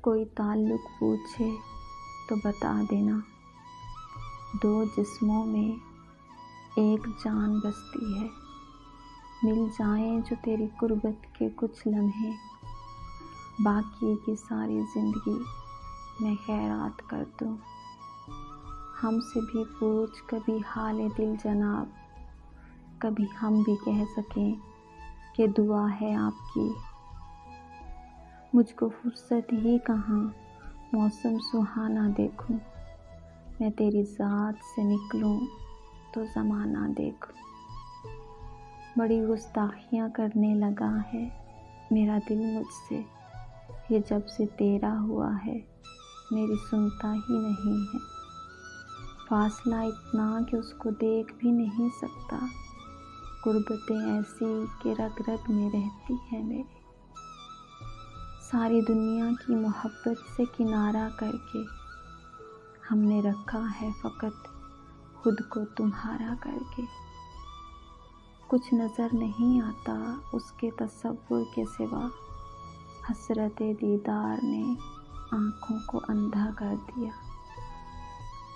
کوئی تعلق پوچھے تو بتا دینا، دو جسموں میں ایک جان بستی ہے، مل جائیں جو تیری قربت کے کچھ لمحے، باقی کی ساری زندگی میں خیرات کر دوں۔ ہم سے بھی پوچھ کبھی حال دل جناب، کبھی ہم بھی کہہ سکیں کہ دعا ہے آپ کی۔ مجھ کو فرصت ہی کہاں موسم سہانا دیکھوں، میں تیری ذات سے نکلوں تو زمانہ دیکھوں۔ بڑی گستاخیاں کرنے لگا ہے میرا دل مجھ سے، یہ جب سے تیرا ہوا ہے میری سنتا ہی نہیں ہے۔ فاصلہ اتنا کہ اس کو دیکھ بھی نہیں سکتا، غربتیں ایسی کہ رگ رگ میں رہتی ہے میرے۔ ساری دنیا کی محبت سے کنارہ کر کے ہم نے رکھا ہے فقط خود کو تمہارا کر کے۔ کچھ نظر نہیں آتا اس کے تصور کے سوا، حسرت دیدار نے آنکھوں کو اندھا کر دیا۔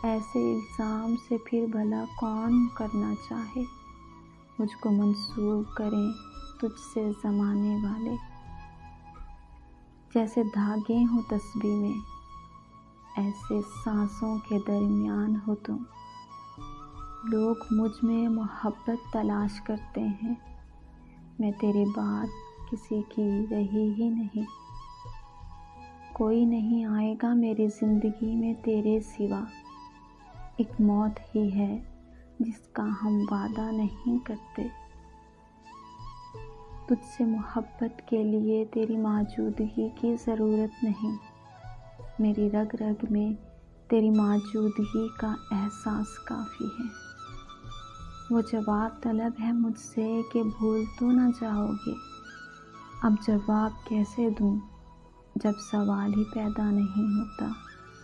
ایسے الزام سے پھر بھلا کون کرنا چاہے، مجھ کو منسوب کریں تجھ سے زمانے والے۔ جیسے دھاگے ہوں تسبیح میں، ایسے سانسوں کے درمیان ہو تم۔ لوگ مجھ میں محبت تلاش کرتے ہیں، میں تیرے بعد کسی کی رہی ہی نہیں۔ کوئی نہیں آئے گا میری زندگی میں تیرے سوا، ایک موت ہی ہے جس کا ہم وعدہ نہیں کرتے۔ تجھ سے محبت کے لیے تیری موجودگی کی ضرورت نہیں، میری رگ رگ میں تیری موجودگی کا احساس کافی ہے۔ وہ جواب طلب ہے مجھ سے کہ بھول تو نہ جاؤ گے، اب جواب کیسے دوں جب سوال ہی پیدا نہیں ہوتا۔